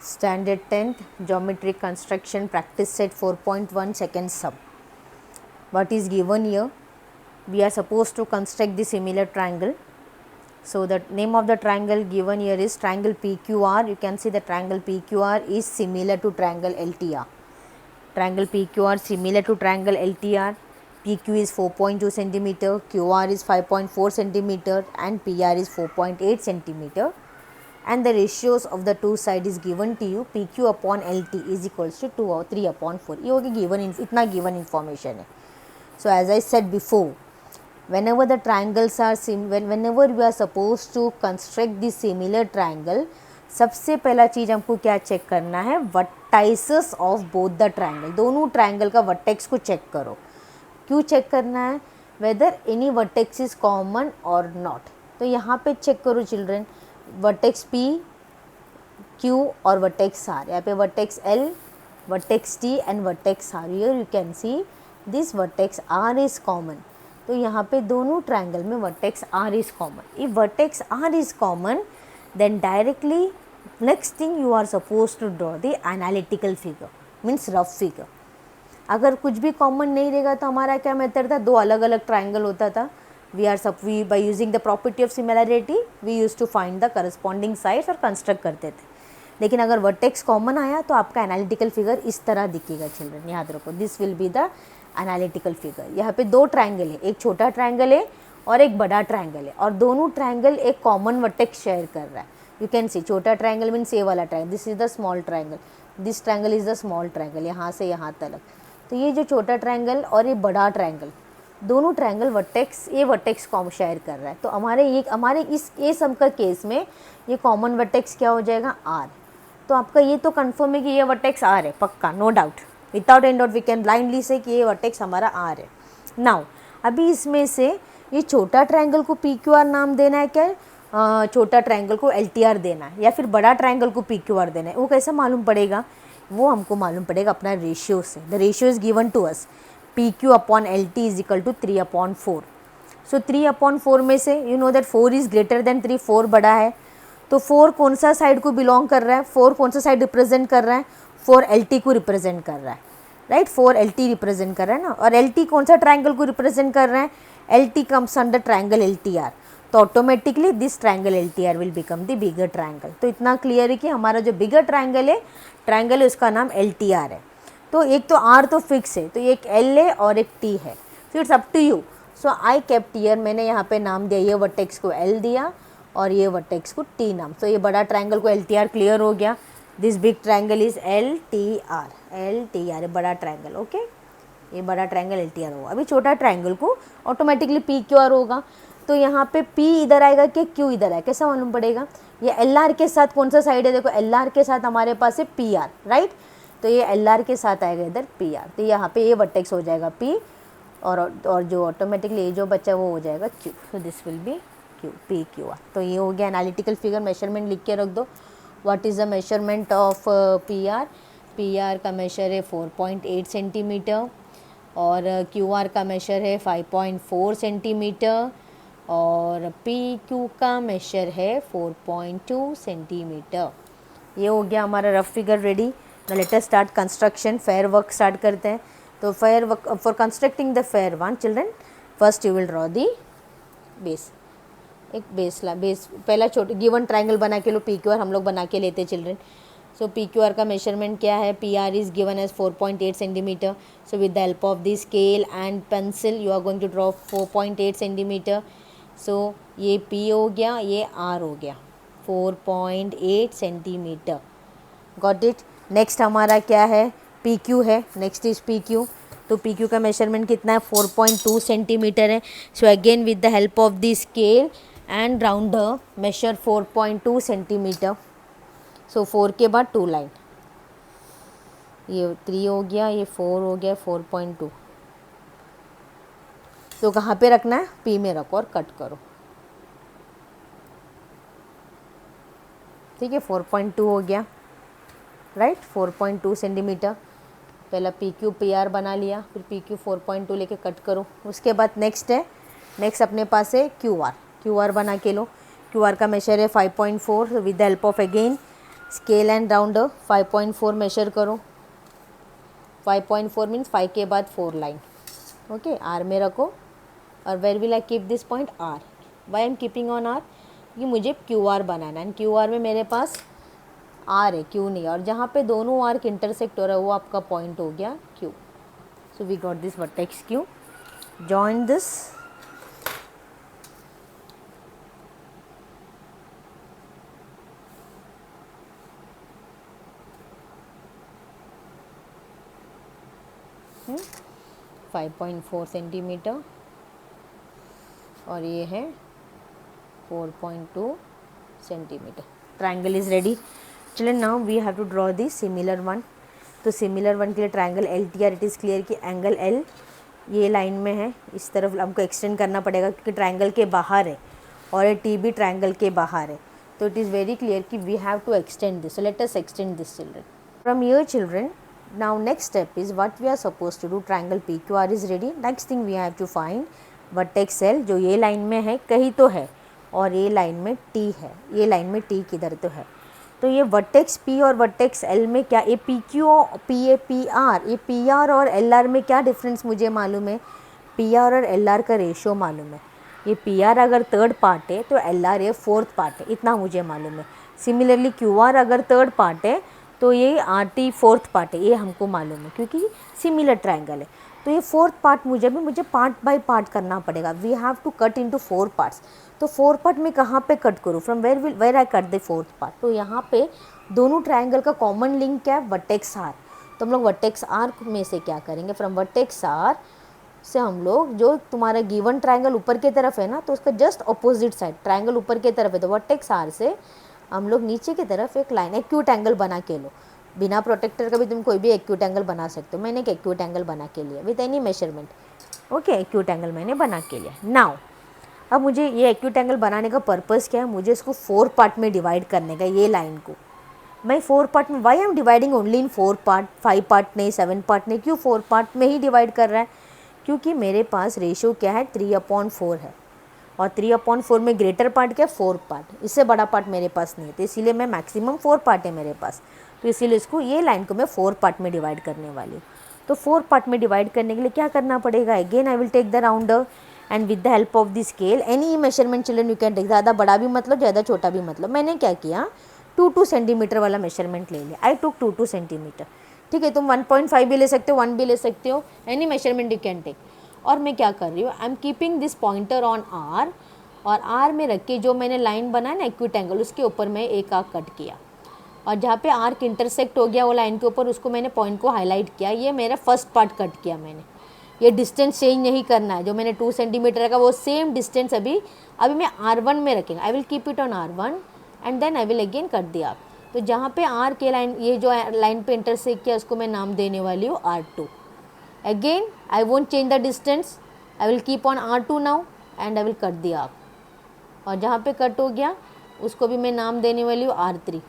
Standard 10th Geometric Construction Practice Set 4.1 Second Sum. What is given here? We are supposed to construct the similar triangle. So the name of the triangle given here is triangle PQR. You can see the triangle PQR is similar to triangle LTR. Triangle PQR similar to triangle LTR. PQ is 4.2 centimeter, QR is 5.4 centimeter, and PR is 4.8 centimeter. And the ratios of the two sides is given to you. PQ upon LT is equals to 2 or 3 upon 4. ये होगी given, इतना given information है. So as I said before, whenever the triangles are whenever we are supposed to construct the similar triangle, सबसे पहला चीज़ हमको क्या check करना है, vertices of both the triangle. दोनों triangle का vertex को चेक करो. क्यों चेक करना है? Whether any vertex is common or not. तो यहाँ पे चेक करो चिल्ड्रन, वर्टेक्स P, Q और वर्टेक्स R. यहाँ पे vertex L, vertex T and vertex R. Here you can see this vertex R is common. तो यहाँ पे दोनों ट्रायंगल में vertex R is common. If vertex R is common, then directly next thing you are supposed to draw the analytical figure, means rough figure. अगर कुछ भी common नहीं रहेगा तो हमारा क्या मेथड था, दो अलग अलग ट्रायंगल होता था. we by using the property of similarity we used to find the corresponding sides और कंस्ट्रक्ट करते थे. लेकिन अगर वर्टेक्स कॉमन आया तो आपका एनालिटिकल फिगर इस तरह दिखेगा चिल्ड्रन, याद रखो. This will be the analytical figure. यहाँ पे दो ट्रायंगल है, एक छोटा ट्रायंगल है और एक बड़ा ट्रायंगल है, और दोनों ट्रायंगल एक कॉमन वर्टेक्स शेयर कर रहा है. यू कैन सी छोटा ट्रायंगल मीन्स ये वाला triangle, this is the small triangle, this triangle is the small triangle, यहाँ से यहाँ तक. तो ये जो छोटा ट्रायंगल और ये बड़ा ट्रायंगल, दोनों ट्रायंगल वर्टेक्स ये वर्टेक्स कॉम शेयर कर रहा है. तो हमारे इस ए सम का केस में ये कॉमन वर्टेक्स क्या हो जाएगा, आर. तो आपका ये तो कंफर्म है कि ये वर्टेक्स आर है, पक्का, no doubt, without any doubt we can blindly say कि ये वर्टेक्स हमारा आर है. नाउ अभी इसमें से ये छोटा ट्रायंगल को पी क्यू आर नाम देना है क्या, छोटा ट्रायंगल को एल टी आर देना है, या फिर बड़ा ट्रायंगल को पी क्यू आर देना है, वो कैसे मालूम पड़ेगा, वो हमको मालूम पड़ेगा अपना रेशियो से. The ratio is given to us, P Q upon L T is equal to 3 upon 4. So 3 upon 4 में से you know that 4 is greater than 3, 4 बड़ा है. तो 4 कौन सा साइड को बिलोंग कर रहा है, 4 कौन सा साइड रिप्रेजेंट कर रहा है, 4 एल टी को रिप्रेजेंट कर रहा है, राइट. 4 एल टी रिप्रेजेंट कर रहा है ना, और एल टी कौन सा ट्राइंगल को रिप्रेजेंट कर रहा है, L T comes under triangle L T R. तो automatically this triangle L T R will become the bigger triangle. तो इतना क्लियर है कि हमारा जो बिगर ट्राइंगल है उसका नाम एल टी आर है. तो एक तो आर तो फिक्स है, तो एक एल है और एक टी है. So it's up to you. So I kept here, मैंने यहाँ पे नाम दिया, ये वर्टेक्स को एल दिया और ये वर्टेक्स को टी नाम. तो ये बड़ा ट्राइंगल को एल टी आर क्लियर हो गया. This big triangle is L T are, L T are बड़ा ट्राइंगल. ओके, ये बड़ा ट्राइंगल एल टी आर होगा. अभी छोटा ट्राइंगल को ऑटोमेटिकली पी क्यू आर होगा. तो यहाँ पे P इधर आएगा कि Q इधर आएगा, कैसा मालूम पड़ेगा, ये LR के साथ कौन सा साइड है, देखो LR के साथ हमारे पास है PR, राइट. तो ये LR के साथ आएगा इधर PR. तो यहाँ पे ये वर्टेक्स हो जाएगा P, और जो ऑटोमेटिकली ये जो बच्चा वो हो जाएगा Q. तो this will be Q, PQR. तो ये हो गया एनालिटिकल फिगर. मेजरमेंट लिख के रख दो. What is the measurement of PR? PR का मेजर है 4.8 सेंटीमीटर और QR का मेजर है 5.4 सेंटीमीटर और PQ का मेजर है 4.2 सेंटीमीटर. ये हो गया हमारा rough figure ready. Now let us start construction. Fair work start करते हैं. तो fair work, for constructing the fair one children, first you will draw the base. एक बेस पहला छोटे गिवन ट्राइंगल बना के लो. PQR हम लोग बना के लेते हैं चिल्ड्रन. सो PQR का मेजरमेंट क्या है, PR is given as 4.8 centimetre. So with the help of the scale and pencil you are going to draw 4.8 centimetre. So ये P हो गया, ये R हो गया, 4.8 सेंटीमीटर. Got it. नेक्स्ट हमारा क्या है, PQ है. Next is PQ. तो PQ का मेजरमेंट कितना है, 4.2 सेंटीमीटर है. So again with the help of the scale and rounder measure 4.2 centimetre. So 4 के बाद 2 लाइन, ये 3 हो गया, ये 4 हो गया, 4.2. तो कहाँ पे रखना है, P में रखो और कट करो. ठीक है, 4.2 हो गया, राइट. 4.2 सेंटीमीटर. पहला PQ PR बना लिया, फिर PQ 4.2 लेके कट करो. उसके बाद नेक्स्ट अपने पास है QR बना के लो. QR का मेजर है 5.4. With the help of again scale and rounder 5.4 measure करो, 5.4 मीन्स 5 के बाद 4 लाइन, ओके। आर में रखो और where will I keep this point R, why am keeping on R, ये मुझे क्यू आर बनाना है, क्यू आर में मेरे पास आर है, क्यू नहीं, और जहाँ पे दोनों आर्क इंटरसेक्ट हो रहा है वो आपका पॉइंट हो गया Q. So we got this vertex Q, join this, hmm? 5.4 centimetre और ये है 4.2 centimetre. Triangle is ready. Children now we have to draw the similar one. तो सिमिलर वन के लिए triangle L T R, it is clear कि angle L ये line में है, इस तरफ हमको एक्सटेंड करना पड़ेगा क्योंकि ट्राइंगल के बाहर है और ये टी भी ट्राइंगल के बाहर है। तो इट इज़ वेरी क्लियर कि we have to extend this. So let us extend this children. From here children, now next step is what we are supposed to do. Triangle PQR is ready. Next thing we have to find vertex L, जो ये line में है कहीं तो है और ये line में T है, ये लाइन में T किधर तो है। तो ये वर्टेक्स P और वर्टेक्स L में क्या, ये PQ PA PR, ये PR और LR में क्या डिफरेंस मुझे मालूम है, PR और LR का रेशो मालूम है। ये PR अगर थर्ड पार्ट है तो LR ये फोर्थ पार्ट है, इतना मुझे मालूम है। सिमिलरली QR अगर थर्ड पार्ट है तो ये RT फोर्थ पार्ट है, ये हमको मालूम है क्योंकि सिमिलर ट्राइंगल है। तो ये फोर्थ पार्ट मुझे पार्ट बाय पार्ट करना पड़ेगा। We have to cut into 4 parts. तो 4 पार्ट में कहाँ पे कट करूँ, from where I cut the fourth part. तो यहाँ पे दोनों ट्राइंगल का कॉमन लिंक क्या है, वर्टेक्स आर। तो हम लोग वर्टेक्स आर में से क्या करेंगे, फ्रॉम वर्टेक्स आर से हम लोग जो तुम्हारा गिवन ट्राइंगल ऊपर की तरफ है ना, तो उसका जस्ट अपोजिट साइड ट्राइंगल ऊपर की तरफ है, तो वर्टेक्स आर से हम लोग नीचे की तरफ एक लाइन एक्यूट एंगल बना के लो। बिना प्रोटेक्टर का भी तुम कोई भी एक्यूट एंगल बना सकते हो। मैंने एक एक्यूट एंगल बना के लिया with any measurement, okay. Acute angle मैंने बना के लिया। नाउ अब मुझे ये एक्यूट एंगल बनाने का पर्पस क्या है, मुझे इसको 4 पार्ट में डिवाइड करने का। ये लाइन को मैं 4 पार्ट में, why am dividing only in 4 part, 5 part नहीं, 7 पार्ट नहीं, क्यों 4 पार्ट में ही डिवाइड कर रहा है, क्योंकि मेरे पास रेशो क्या है 3/4 है और 3/4 में ग्रेटर पार्ट क्या है 4 पार्ट, इससे बड़ा पार्ट मेरे पास नहीं है। तो इसीलिए मैं मैक्सिमम 4 पार्ट है मेरे पास, तो इसीलिए इसको ये लाइन को मैं 4 पार्ट में डिवाइड करने वाली हूँ। तो 4 पार्ट में डिवाइड करने के लिए क्या करना पड़ेगा, again I will take the rounder and with the help of the scale any measurement children you can take, ज़्यादा बड़ा भी मतलब ज़्यादा छोटा भी मतलब। मैंने क्या किया 2 सेंटीमीटर वाला मेजरमेंट ले लिया। आई टुक 2 सेंटीमीटर, ठीक है। तुम 1.5 भी ले सकते हो, 1 भी ले सकते हो, any measurement you can take. और मैं क्या कर रही हूँ, I am keeping this pointer on R, और आर में रख के जो मैंने लाइन बनाया ना एक्यूट एंगल, उसके ऊपर मैं एक आर्क कट किया और जहाँ पे आर्क इंटरसेक्ट हो गया वो लाइन के ऊपर, उसको मैंने पॉइंट को हाईलाइट किया। ये मेरा फर्स्ट पार्ट कट किया मैंने। ये डिस्टेंस चेंज नहीं करना है, जो मैंने 2 सेंटीमीटर का वो सेम डिस्टेंस अभी मैं R1 में रखेंगे। I will keep it on R1 and then I will again cut the arc. तो जहाँ पे आर के लाइन, ये जो लाइन पे इंटरसेक्ट किया उसको मैं नाम देने वाली हूँ R2। Again I won't change the distance, I will keep on R2 now and I will cut the arc. और जहाँ पे कट हो गया उसको भी मैं नाम देने वाली हूँ R3,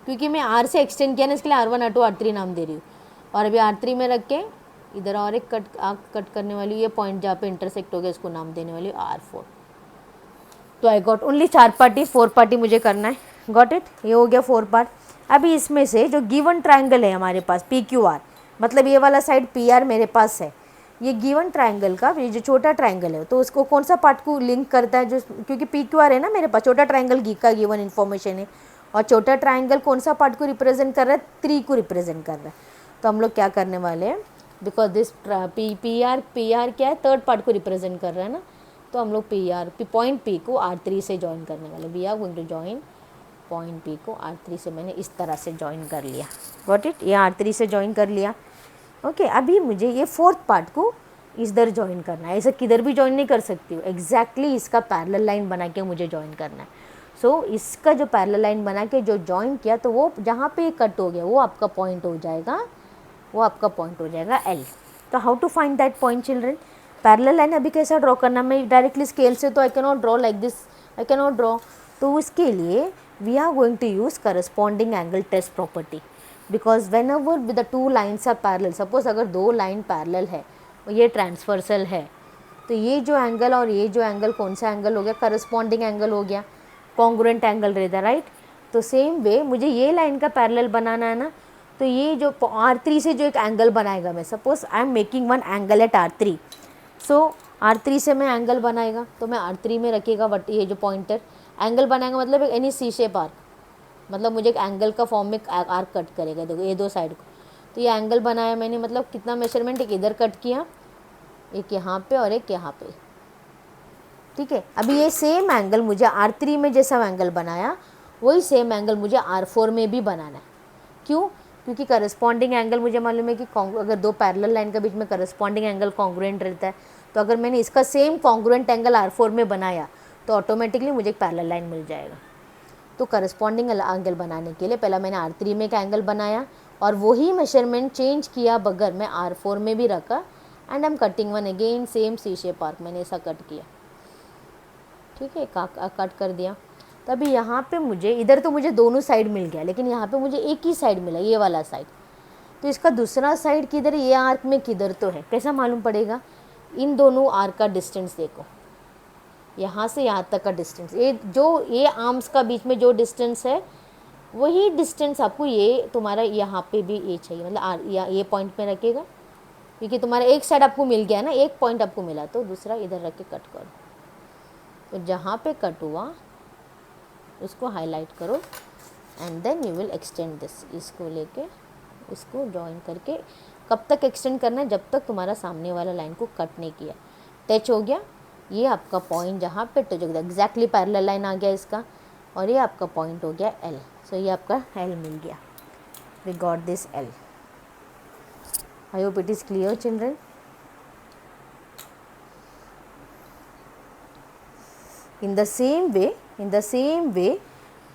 क्योंकि मैं R से एक्सटेंड किया ना, इसके लिए R1 R2 R3 नाम दे रही हूँ। और अभी R3 में रख के इधर और एक कट करने वाली हूँ, ये पॉइंट जहाँ पे इंटरसेक्ट हो गया इसको नाम देने वाली हूँ R4। तो I got only 4 party, 4 party मुझे करना है। गॉट इट, ये हो गया 4 पार्ट। अभी इसमें से जो गिवन ट्राइंगल है हमारे पास PQR, मतलब ये वाला साइड PR मेरे पास है, ये गिवन ट्राइंगल का ये जो छोटा ट्राइंगल है तो उसको कौन सा पार्ट को लिंक करता है, जो क्योंकि PQR है ना मेरे पास, छोटा ट्राइंगल का गिवन इन्फॉर्मेशन है, और छोटा ट्राइंगल कौन सा पार्ट को रिप्रेजेंट कर रहा है, 3 को रिप्रेजेंट कर रहा है। तो हम लोग क्या करने वाले हैं, बिकॉज दिस PR क्या है, थर्ड पार्ट को रिप्रेजेंट कर रहा है ना, तो हम लोग पॉइंट P को R3 से ज्वाइन करने वाले। We are going to join point P को R3 से। मैंने इस तरह से ज्वाइन कर लिया, गॉट इट, ये R3 से ज्वाइन कर लिया, ओके। अभी मुझे ये 4th पार्ट को इधर ज्वाइन करना है, ऐसा किधर भी ज्वाइन नहीं कर सकती हूँ, एग्जैक्टली इसका पैरेलल लाइन बना के मुझे ज्वाइन करना है। सो इसका जो पैरेलल लाइन बना के जो ज्वाइन किया, तो वो जहाँ पे कट हो गया वो आपका पॉइंट हो जाएगा, वो आपका पॉइंट हो जाएगा L। तो how to find that point children, parallel line अभी कैसा ड्रॉ करना, मैं डायरेक्टली स्केल से तो I can not draw like this, I can not draw. तो उसके लिए we are going to use corresponding angle test property, because whenever with the 2 lines are parallel, suppose अगर 2 line parallel है और ये transversal है, तो ये जो एंगल और ये जो एंगल कौन सा एंगल हो गया, करस्पॉन्डिंग एंगल हो गया, कॉन्ग्रुएंट एंगल रहता, राइट। तो सेम वे मुझे ये लाइन का पैरेलल बनाना है ना, तो ये जो R3 से जो एक एंगल बनाएगा, मैं suppose I am making one angle at R3, so R3 से मैं एंगल बनाएगा, तो मैं R3 में रखेगा बट ये जो पॉइंटर एंगल बनाएगा, मतलब एनी सी शेप आर्क, मतलब मुझे एक एंगल का फॉर्म में आर्क कट करेगा। देखो ये दो साइड को, तो ये एंगल बनाया मैंने, मतलब कितना मेजरमेंट, एक इधर कट किया, एक यहाँ पे और एक यहाँ पे, ठीक है। अभी ये सेम एंगल मुझे R3 में जैसा एंगल बनाया, वही सेम एंगल मुझे R4 में भी बनाना है। क्यों? क्योंकि करस्पॉन्डिंग एंगल मुझे मालूम है कि अगर दो पैरेलल लाइन के बीच में करस्पॉन्डिंग एंगल कॉन्ग्रुएंट रहता है, तो अगर मैंने इसका सेम कॉन्ग्रुएंट एंगल R4 में बनाया तो ऑटोमेटिकली मुझे एक पैरेलल लाइन मिल जाएगा। तो करस्पॉन्डिंग एंगल बनाने के लिए पहला मैंने R3 में एक एंगल बनाया और वही मेजरमेंट चेंज किया बगैर मैं R4 में भी रखा, and I am cutting one again same C shape arc, मैंने ऐसा कट किया, ठीक है, कट कर दिया। तभी यहाँ पे मुझे इधर तो मुझे दोनों साइड मिल गया, लेकिन यहाँ पे मुझे एक ही साइड मिला, ये वाला साइड। तो इसका दूसरा साइड किधर, ये आर्क में किधर तो है, कैसा मालूम पड़ेगा? इन दोनों आर्क का डिस्टेंस देखो, यहाँ से यहाँ तक का डिस्टेंस, ये आर्म्स का बीच में जो डिस्टेंस है वही डिस्टेंस आपको ये तुम्हारा यहाँ पे भी ये चाहिए, मतलब ये पॉइंट में रखेगा, क्योंकि तुम्हारा एक साइड आपको मिल गया ना, एक पॉइंट आपको मिला, तो दूसरा इधर रख के कट करो। तो जहाँ पे कट हुआ उसको हाईलाइट करो and then you will extend this, इसको लेके इसको जॉइन करके कब तक एक्सटेंड करना है, जब तक तुम्हारा सामने वाला लाइन को कट नहीं किया। टच हो गया, ये आपका पॉइंट जहाँ पे टच हो गया, एग्जैक्टली पैरेलल लाइन आ गया इसका, और ये आपका पॉइंट हो गया L। सो ये आपका L मिल गया, we got this L। I hope it is clear children. In the same way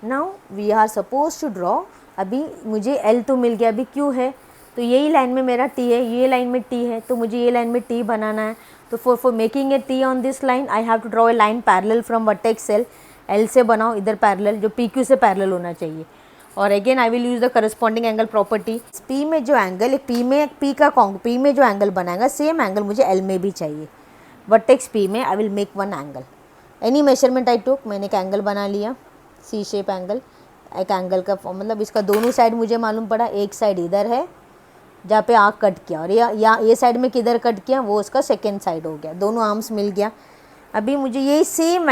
now we are supposed to draw। अभी मुझे L तो मिल गया, अभी Q है, तो यही लाइन में मेरा T है, ये लाइन में T है, तो मुझे ये लाइन में T बनाना है। तो for making a T on this line I have to draw a line parallel from vertex L। L से बनाओ इधर पैरेलल, जो PQ से पैरेलल होना चाहिए, और again I will use the corresponding angle property. P में जो एंगल, P में जो एंगल बनाएगा सेम एंगल मुझे L में भी चाहिए। वर्टेक्स P में I will make one angle, any measurement I took, मैंने एक एंगल बना लिया, सी शेप एंगल, एक एंगल का फॉर्म, मतलब इसका दोनों साइड मुझे मालूम पड़ा, एक साइड इधर है जहाँ पे आर्क कट किया, और ये साइड में किधर कट किया, वो उसका सेकेंड साइड हो गया, दोनों आर्म्स मिल गया। अभी मुझे यही सेम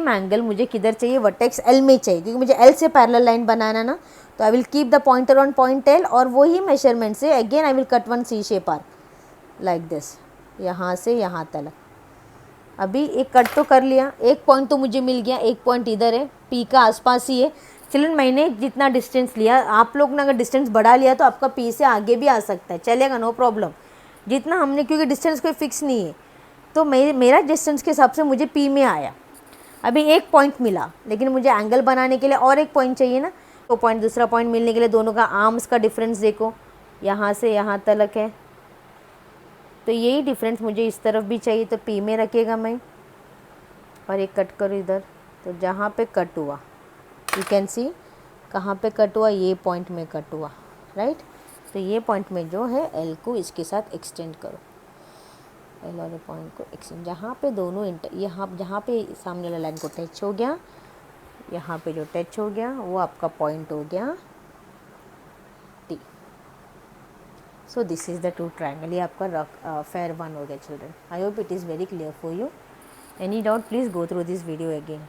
एंगल मुझे किधर चाहिए, वर्टेक्स L में चाहिए, क्योंकि मुझे L से पैरेलल लाइन बनाना ना, तो I will keep the pointer on point L, और वही मेजरमेंट से again I will cut one C shape arc like this, यहाँ से यहाँ तक। अभी एक कट तो कर लिया, एक पॉइंट तो मुझे मिल गया, एक पॉइंट इधर है, P का आसपास ही है। चिल्ड्रन मैंने जितना डिस्टेंस लिया, आप लोग ने अगर डिस्टेंस बढ़ा लिया तो आपका P से आगे भी आ सकता है, चलेगा, नो प्रॉब्लम। जितना हमने, क्योंकि डिस्टेंस कोई फिक्स नहीं है, तो मेरा डिस्टेंस के हिसाब से मुझे P में आया। अभी एक पॉइंट मिला, लेकिन मुझे एंगल बनाने के लिए और एक पॉइंट चाहिए ना, तो पॉइंट, दूसरा पॉइंट मिलने के लिए दोनों का आर्म्स का डिफरेंस देखो, यहाँ से यहाँ तक है, तो यही डिफरेंस मुझे इस तरफ भी चाहिए, तो P में रखेगा मैं, और एक कट करो इधर। तो जहाँ पे कट हुआ, यू कैन सी कहाँ पे कट हुआ, ये पॉइंट में कट हुआ, राइट। तो ये पॉइंट में जो है L को इसके साथ एक्सटेंड करो, L वाले पॉइंट को एक्सटेंड, जहाँ पे दोनों यहाँ जहाँ पे सामने वाला लाइन को टच हो गया, यहाँ पे जो टच हो गया वो आपका पॉइंट हो गया T। So this is the two triangle, ये आपका फेयर वन हो गया children. I hope it is very clear for you. Any doubt please go through this video again.